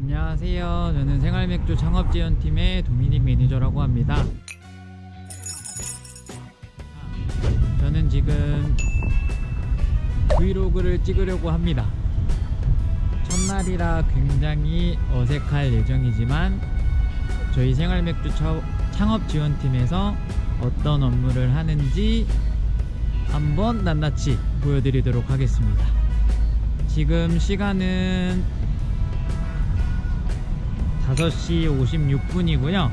안녕하세요. 저는 생활맥주 창업지원팀의 도미닉 매니저라고 합니다. 저는 지금 브이로그를 찍으려고 합니다. 첫날이라 굉장히 어색할 예정이지만 저희 생활맥주 창업지원팀에서 어떤 업무를 하는지 한번 낱낱이 보여드리도록 하겠습니다. 지금 시간은 5시 56분이고요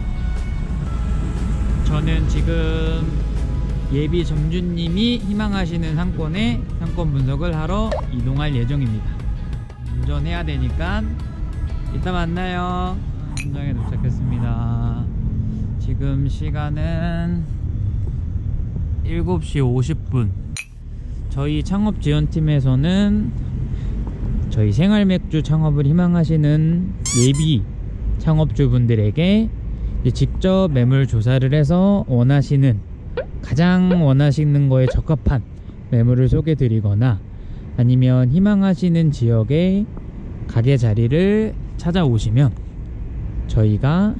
저는 지금 예비 점주님이 희망하시는 상권에 상권 분석을 하러 이동할 예정입니다. 운전해야 되니까 이따 만나요. 현장에 도착했습니다. 지금 시간은 7시 50분. 저희 창업지원팀에서는 저희 생활맥주 창업을 희망하시는 예비 창업주분들에게 직접 매물 조사를 해서 가장 원하시는 거에 적합한 매물을 소개해 드리거나 아니면 희망하시는 지역의 가게 자리를 찾아오시면 저희가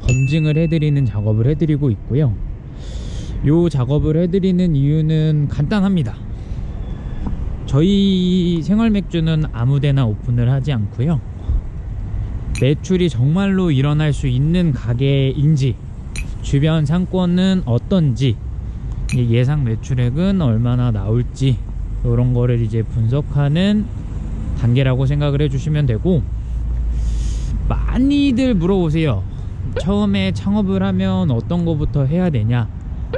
검증을 해드리는 작업을 해드리고 있고요. 이 작업을 해드리는 이유는 간단합니다. 저희 생활맥주는 아무데나 오픈을 하지 않고요, 매출이 정말로 일어날 수 있는 가게인지, 주변 상권은 어떤지, 예상 매출액은 얼마나 나올지, 이런 거를 이제 분석하는 단계라고 생각을 해주시면 되고, 많이들 물어보세요. 처음에 창업을 하면 어떤 거부터 해야 되냐,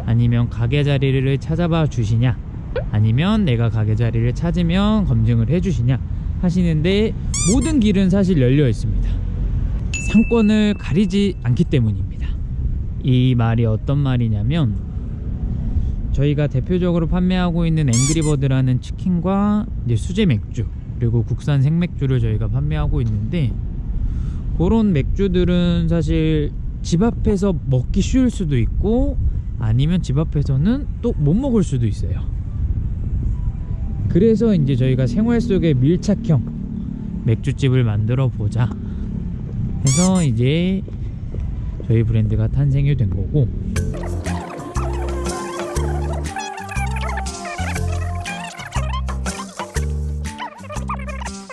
아니면 가게 자리를 찾아봐 주시냐, 아니면 내가 가게 자리를 찾으면 검증을 해주시냐 하시는데, 모든 길은 사실 열려 있습니다. 상권을 가리지 않기 때문입니다. 이 말이 어떤 말이냐면, 저희가 대표적으로 판매하고 있는 앵그리버드라는 치킨과 이제 수제 맥주, 그리고 국산 생맥주를 저희가 판매하고 있는데, 그런 맥주들은 사실 집 앞에서 먹기 쉬울 수도 있고, 아니면 집 앞에서는 또 못 먹을 수도 있어요. 그래서 이제 저희가 생활 속의 밀착형 맥주집을 만들어 보자 해서 이제 저희 브랜드가 탄생이 된 거고,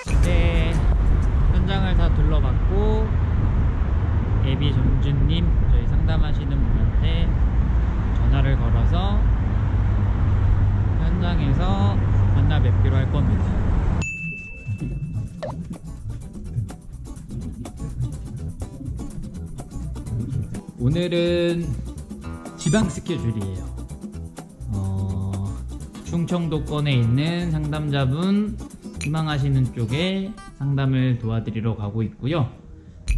이제 현장을 다 둘러봤고 예비 점주님, 저희 상담하시는 분한테 전화를 걸어서 현장에서 만나 뵙기로 할 겁니다. 오늘은 지방 스케줄이에요. 충청도권에 있는 상담자분 희망하시는 쪽에 상담을 도와드리러 가고 있고요.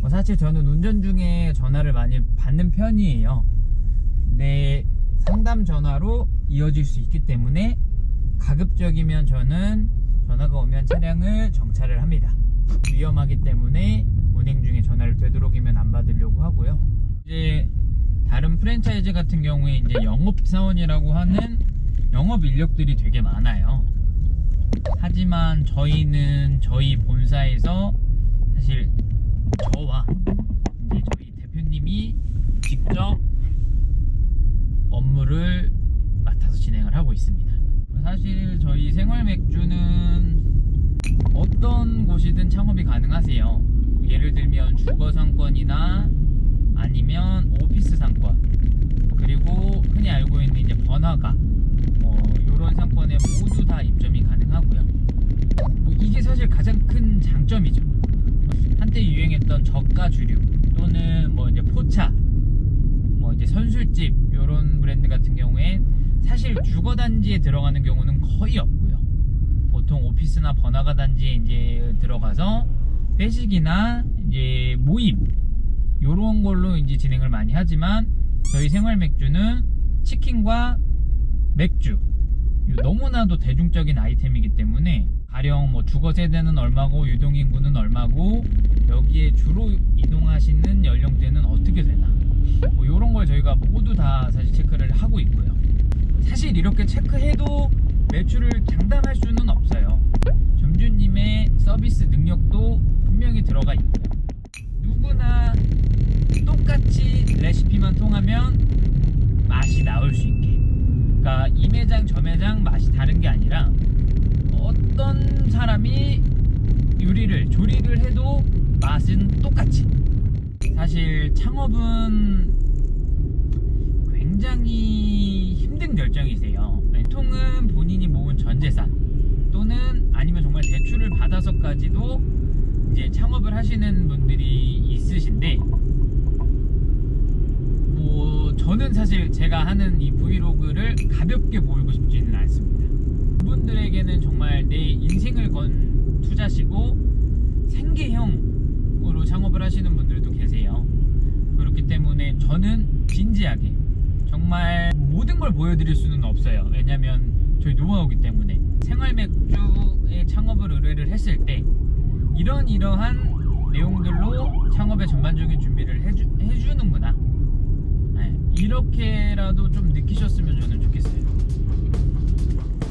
사실 저는 운전 중에 전화를 많이 받는 편이에요. 근데 상담 전화로 이어질 수 있기 때문에 가급적이면 저는 전화가 오면 차량을 정차를 합니다. 위험하기 때문에 운행 중에 전화를 되도록이면 안 받으려고 하고요. 이제 다른 프랜차이즈 같은 경우에 이제 영업사원이라고 하는 영업 인력들이 되게 많아요. 하지만 저희는 저희 본사에서 사실 저와 이제 저희 대표님이 직접 업무를 맡아서 진행을 하고 있습니다. 사실 저희 생활맥주는 어떤 곳이든 창업이 가능하세요. 예를 들면 주거 상권이나 아니면 오피스 상권, 그리고 흔히 알고 있는 이제 번화가, 이런 상권에 모두 다 입점이 가능하고요. 이게 사실 가장 큰 장점이죠. 한때 유행했던 저가 주류 또는 이제 포차, 이제 선술집, 이런 브랜드 같은 경우에 사실 주거 단지에 들어가는 경우는 거의 없고요. 보통 오피스나 번화가 단지에 이제 들어가서 회식이나 이제 모임, 요런 걸로 이제 진행을 많이 하지만, 저희 생활 맥주는 치킨과 맥주, 너무나도 대중적인 아이템이기 때문에 가령 주거 세대는 얼마고 유동인구는 얼마고 여기에 주로 이동하시는 연령대는 어떻게 되나, 요런 걸 저희가 모두 다 사실 체크를 하고 있고요. 사실 이렇게 체크해도 매출을 장담할 수는 없어요. 점주님의 서비스 능력도 분명히 들어가 있고요. 누구나 똑같이 레시피만 통하면 맛이 나올 수 있게. 그러니까 이 매장 저 매장 맛이 다른 게 아니라 어떤 사람이 조리를 해도 맛은 똑같이. 사실 창업은 굉장히 힘든 결정이세요. 보통은 본인이 모은 전 재산 또는 아니면 정말 대출을 받아서까지도 이제 창업을 하시는 분들이 있으신데, 뭐 저는 사실 제가 하는 이 브이로그를 가볍게 보이고 싶지는 않습니다. 그분들에게는 정말 내 인생을 건 투자시고 생계형으로 창업을 하시는 분들도 계세요. 그렇기 때문에 저는 진지하게 정말 모든 걸 보여드릴 수는 없어요. 왜냐면 저희 노하우기 때문에. 생활맥주의 창업을 의뢰를 했을 때 이러한 내용들로 창업의 전반적인 준비를 해주는구나, 네, 이렇게라도 좀 느끼셨으면 저는 좋겠어요.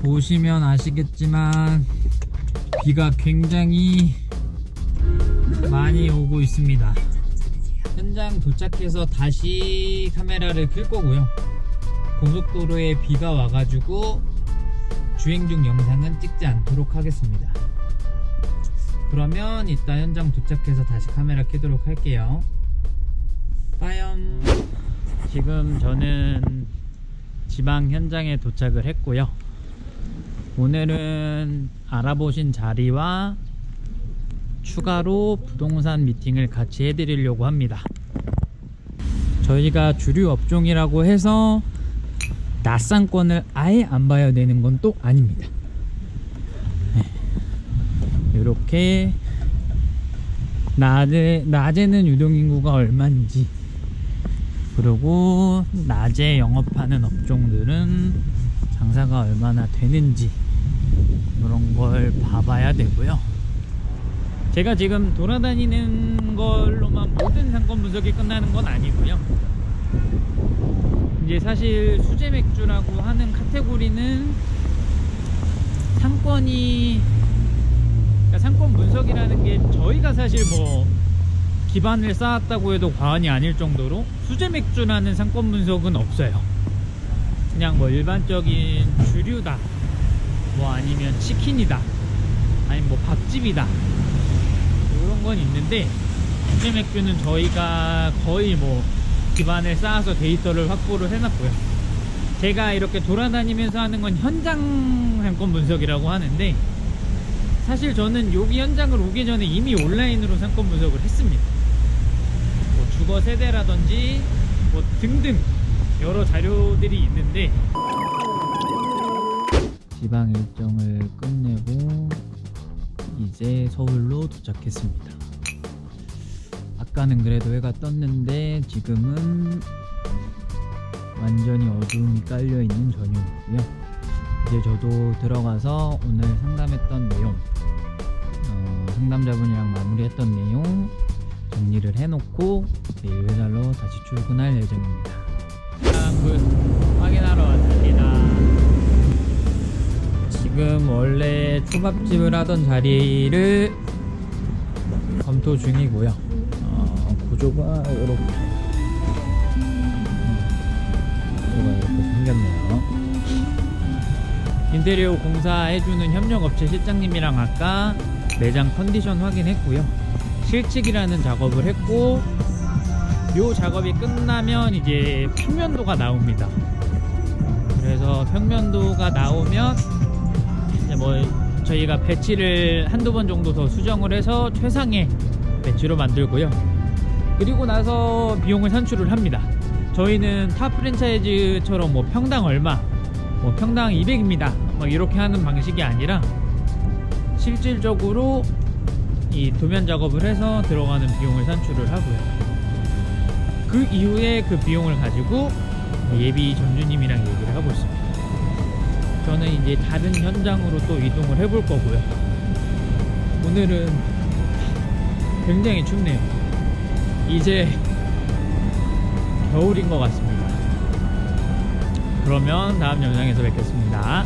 보시면 아시겠지만 비가 굉장히 많이 오고 있습니다. 현장 도착해서 다시 카메라를 켤 거고요. 고속도로에 비가 와가지고 주행 중 영상은 찍지 않도록 하겠습니다. 그러면 이따 현장 도착해서 다시 카메라 켜도록 할게요. 빠염. 지금 저는 지방 현장에 도착을 했고요. 오늘은 알아보신 자리와 추가로 부동산 미팅을 같이 해드리려고 합니다. 저희가 주류 업종이라고 해서 낯상권을 아예 안 봐야 되는 건 또 아닙니다. 이렇게 낮에는 유동인구가 얼마인지, 그리고 낮에 영업하는 업종들은 장사가 얼마나 되는지, 이런 걸 봐봐야 되고요. 제가 지금 돌아다니는 걸로만 모든 상권 분석이 끝나는 건 아니고요. 이제 사실 수제 맥주라고 하는 카테고리는 상권이, 그러니까 상권 분석이라는 게 저희가 사실 뭐 기반을 쌓았다고 해도 과언이 아닐 정도로 수제 맥주라는 상권 분석은 없어요. 그냥 뭐 일반적인 주류다, 뭐 아니면 치킨이다, 아니면 뭐 밥집이다, 이런 건 있는데, 수제 맥주는 저희가 거의 뭐 기반을 쌓아서 데이터를 확보를 해놨고요. 제가 이렇게 돌아다니면서 하는 건 현장 상권 분석이라고 하는데, 사실 저는 여기 현장을 오기 전에 이미 온라인으로 상권 분석을 했습니다. 뭐 주거 세대라든지 뭐 등등 여러 자료들이 있는데, 지방 일정을 끝내고 이제 서울로 도착했습니다. 아까는 그래도 해가 떴는데 지금은 완전히 어두움이 깔려있는 저녁이고요. 이제 저도 들어가서 오늘 상담했던 내용, 상담자분이랑 마무리했던 내용 정리를 해놓고 내일 회사로 다시 출근할 예정입니다. 확인하러 왔습니다. 지금 원래 초밥집을 하던 자리를 검토 중이고요. 구조가 이렇게 생겼네요. 인테리어 공사해주는 협력업체 실장님이랑 아까 매장 컨디션 확인했고요. 실측이라는 작업을 했고, 요 작업이 끝나면 이제 평면도가 나옵니다. 그래서 평면도가 나오면 이제 뭐 저희가 배치를 한두 번 정도 더 수정을 해서 최상의 배치로 만들고요. 그리고 나서 비용을 산출을 합니다. 저희는 타 프랜차이즈처럼 뭐 평당 얼마, 뭐 평당 200입니다 뭐 이렇게 하는 방식이 아니라 실질적으로 이 도면 작업을 해서 들어가는 비용을 산출을 하고요. 그 이후에 그 비용을 가지고 예비 점주님이랑 얘기를 하고 있습니다. 저는 이제 다른 현장으로 또 이동을 해볼 거고요. 오늘은 굉장히 춥네요. 이제 겨울인 것 같습니다. 그러면 다음 영상에서 뵙겠습니다.